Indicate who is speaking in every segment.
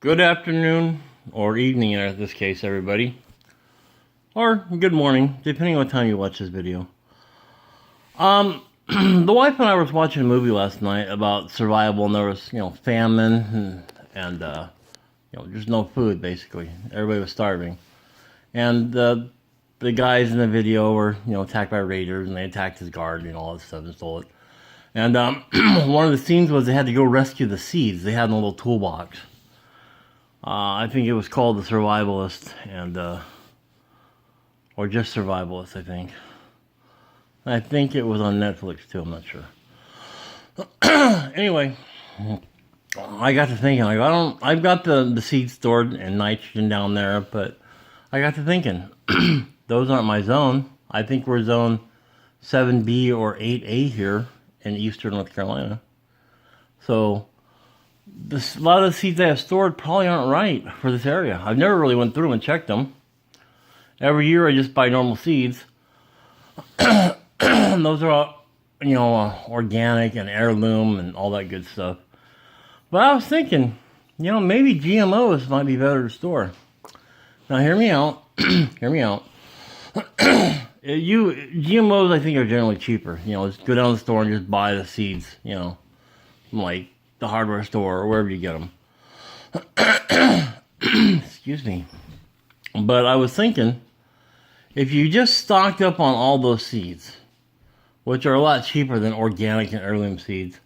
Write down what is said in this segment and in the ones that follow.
Speaker 1: Good afternoon, or evening in this case, everybody. Or good morning, depending on what time you watch this video. The wife and I was watching a movie last night about survival, and there was, famine, and there's no food, basically. Everybody was starving. And the guys in the video were, attacked by raiders, and they attacked his garden and all that stuff and stole it. And one of the scenes was they had to go rescue the seeds they had in a little toolbox. I think it was called The Survivalist, and or just Survivalist, I think. I think it was on Netflix too, I'm not sure. Anyway, I got to thinking, I've got the seeds stored in nitrogen down there, but I got to thinking, those aren't my zone. I think we're zone 7B or 8A here in eastern North Carolina. So a lot of the seeds I have stored probably aren't right for this area. I've never really went through and checked them. Every year I just buy normal seeds. Those are all, organic and heirloom and all that good stuff. But I was thinking, maybe GMOs might be better to store. Now hear me out. Hear me out. GMOs I think are generally cheaper. Just go down to the store and just buy the seeds, from like the hardware store or wherever you get them. Excuse me. But I was thinking, if you just stocked up on all those seeds, which are a lot cheaper than organic and heirloom seeds,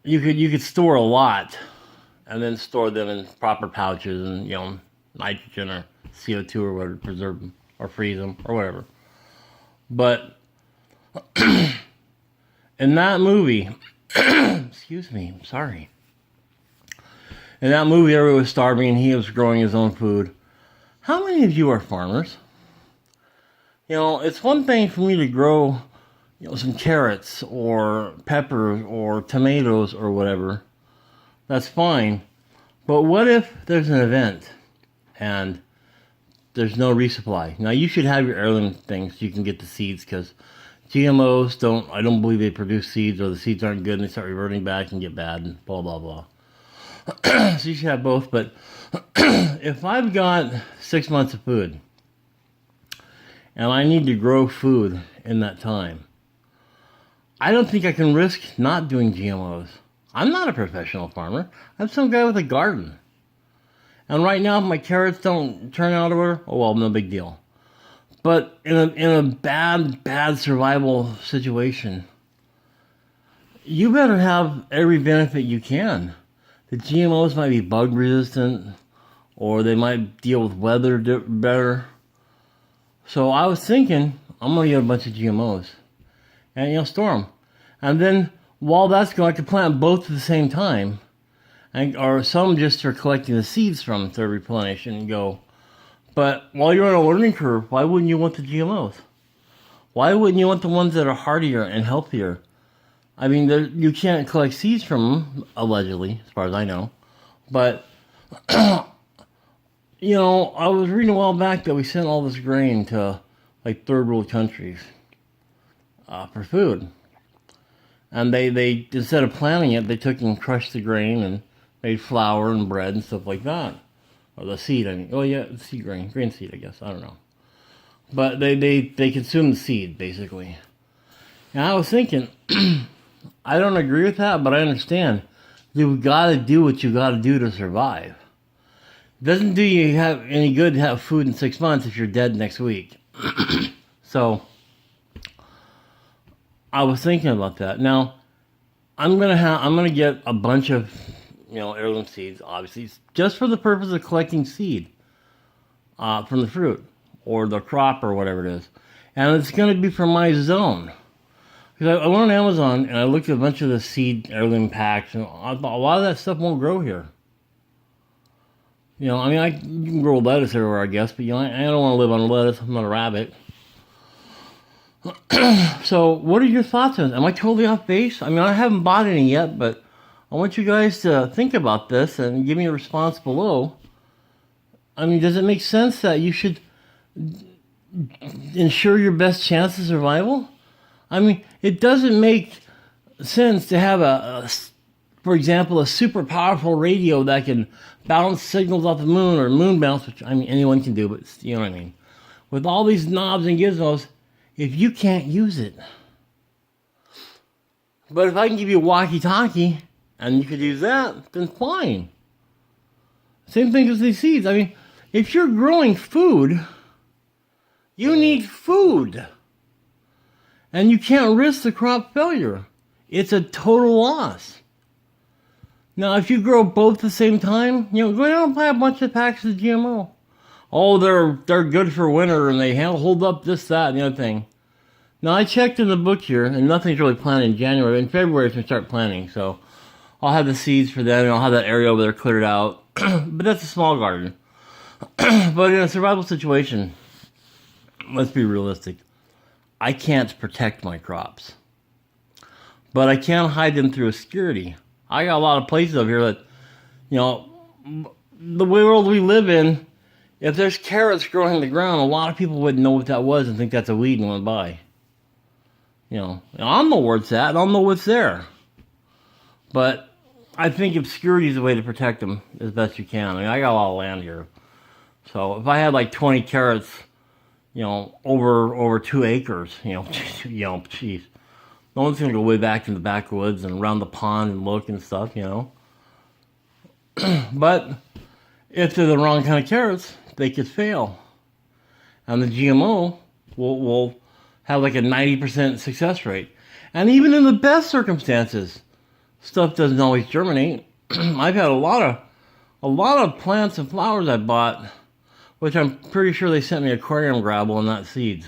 Speaker 1: you could store a lot and then store them in proper pouches and nitrogen or CO2 or whatever, preserve them or freeze them or whatever. But in that movie, excuse me, I'm sorry. In that movie, everyone was starving and he was growing his own food. How many of you are farmers? It's one thing for me to grow, some carrots or peppers or tomatoes or whatever. That's fine. But what if there's an event and there's no resupply? Now, you should have your heirloom things so you can get the seeds, because GMOs I don't believe they produce seeds, or the seeds aren't good and they start reverting back and get bad and blah, blah, blah. So you should have both. But if I've got 6 months of food and I need to grow food in that time, I don't think I can risk not doing GMOs. I'm not a professional farmer. I'm some guy with a garden. And right now, if my carrots don't turn out or whatever, oh well, no big deal. But in a bad survival situation, you better have every benefit you can. The GMOs might be bug resistant, or they might deal with weather better. So I was thinking, I'm going to get a bunch of GMOs and store them. And then while that's going, I could plant both at the same time. Or some just are collecting the seeds from to replenish and go. But while you're on a learning curve, why wouldn't you want the GMOs? Why wouldn't you want the ones that are hardier and healthier? I mean, you can't collect seeds from them, allegedly, as far as I know. But, I was reading a while back that we sent all this grain to, like, third world countries for food. And they instead of planting it, they took and crushed the grain and made flour and bread and stuff like that. Or the seed, I mean. Oh, yeah, seed grain. Grain seed, I guess. I don't know. But they consume the seed, basically. And I was thinking, I don't agree with that, but I understand. You've got to do what you got to do to survive. It doesn't do you have any good to have food in 6 months if you're dead next week. So I was thinking about that. Now, I'm gonna get a bunch of heirloom seeds, obviously, just for the purpose of collecting seed from the fruit or the crop or whatever it is, and it's gonna be from my zone. Because I went on Amazon and I looked at a bunch of the seed heirloom packs, and I thought a lot of that stuff won't grow here. You can grow lettuce everywhere, I guess, but I don't want to live on lettuce. I'm not a rabbit. So, what are your thoughts on this? Am I totally off base? I mean, I haven't bought any yet, but I want you guys to think about this and give me a response below. I mean, does it make sense that you should ensure your best chance of survival? I mean, it doesn't make sense to have a for example, a super powerful radio that can bounce signals off the moon or moon bounce, which, I mean, anyone can do, but you know what I mean. With all these knobs and gizmos, if you can't use it. But if I can give you a walkie-talkie and you could use that, then fine. Same thing as these seeds. I mean, if you're growing food, you need food. And you can't risk the crop failure. It's a total loss. Now, if you grow both at the same time, you know, go down and buy a bunch of packs of GMO. Oh, they're good for winter and they hold up this, that, and the other thing. Now, I checked in the book here, and nothing's really planted in January. In February, it's going to start planting, so I'll have the seeds for that, and I'll have that area over there cleared out. But that's a small garden. But in a survival situation, let's be realistic. I can't protect my crops. But I can hide them through obscurity. I got a lot of places over here that, you know, the world we live in, if there's carrots growing in the ground, a lot of people wouldn't know what that was and think that's a weed and went by. You know, I'll know where it's at, and I'll know what's there. But I think obscurity is the way to protect them as best you can. I mean, I got a lot of land here. So if I had like 20 carrots, you know, over 2 acres, geez. No one's going to go way back in the backwoods and around the pond and look and stuff, you know. But if they're the wrong kind of carrots, they could fail. And the GMO will have like a 90% success rate. And even in the best circumstances, stuff doesn't always germinate. I've had a lot of plants and flowers I bought, which I'm pretty sure they sent me aquarium gravel and not seeds.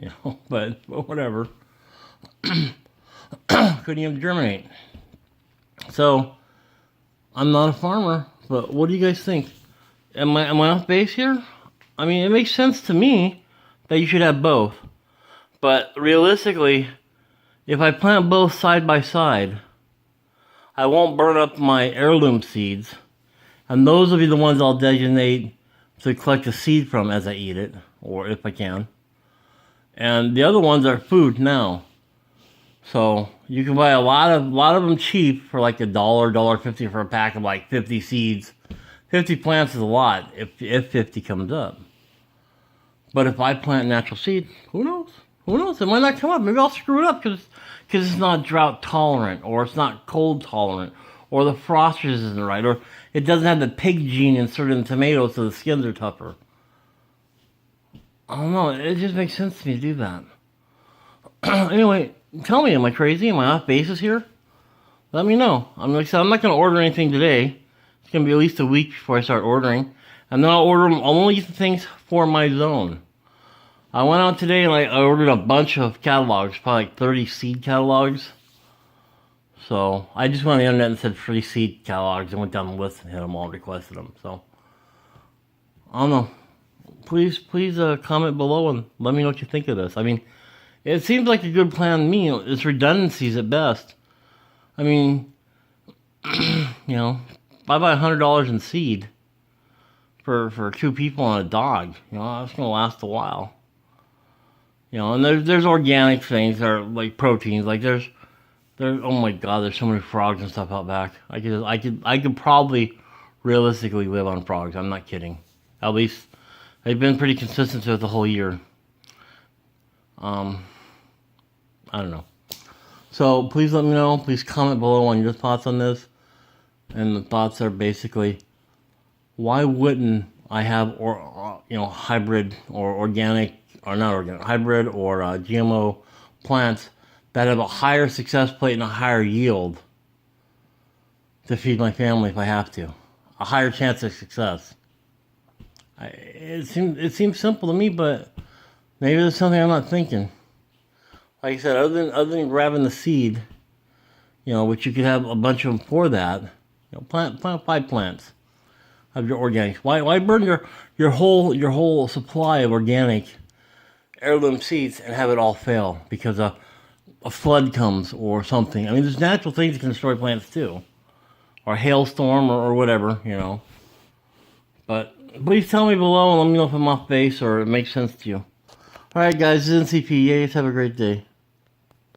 Speaker 1: You know, but whatever. Couldn't even germinate. So, I'm not a farmer, but what do you guys think? Am I off base here? I mean, it makes sense to me that you should have both. But realistically, if I plant both side by side, I won't burn up my heirloom seeds. And those will be the ones I'll designate to collect the seed from as I eat it, or if I can. And the other ones are food now. So you can buy a lot of them cheap for like $1, $1.50 for a pack of like 50 seeds. 50 plants is a lot if 50 comes up. But if I plant natural seed, who knows? Who knows? It might not come up. Maybe I'll screw it up because it's not drought tolerant, or it's not cold tolerant, or the frosters isn't right, or it doesn't have the pig gene inserted in tomatoes so the skins are tougher. I don't know. It just makes sense to me to do that. Anyway, tell me, am I crazy? Am I off basis here? Let me know. I'm not going to order anything today. It's going to be at least a week before I start ordering. And then I'll only get the things for my zone. I went out today and I ordered a bunch of catalogs, probably like 30 seed catalogs. So I just went on the internet and said free seed catalogs and went down the list and hit them all and requested them. So I don't know. Please comment below and let me know what you think of this. I mean, it seems like a good plan to me. It's redundancies at best. I mean, you know, if I buy $100 in seed for 2 people and a dog, you know, that's going to last a while. You know, and there's organic things that are like proteins. Like there's oh my god, there's so many frogs and stuff out back. I could probably realistically live on frogs. I'm not kidding. At least they've been pretty consistent throughout the whole year. I don't know. So please let me know. Please comment below on your thoughts on this. And the thoughts are basically, why wouldn't I have hybrid or organic, or not organic, hybrid or GMO plants that have a higher success rate and a higher yield to feed my family if I have to, a higher chance of success. It seems simple to me, but maybe there's something I'm not thinking. Like I said, other than grabbing the seed, you know, which you could have a bunch of them for that, you know, plant 5 plants of your organics. Why burn your whole supply of organic heirloom seeds and have it all fail because a flood comes or something? I mean, there's natural things that can destroy plants too, or a hailstorm or whatever, you know. But please tell me below and let me know if I'm off base or it makes sense to you. Alright guys, this is NCP. Have a great day.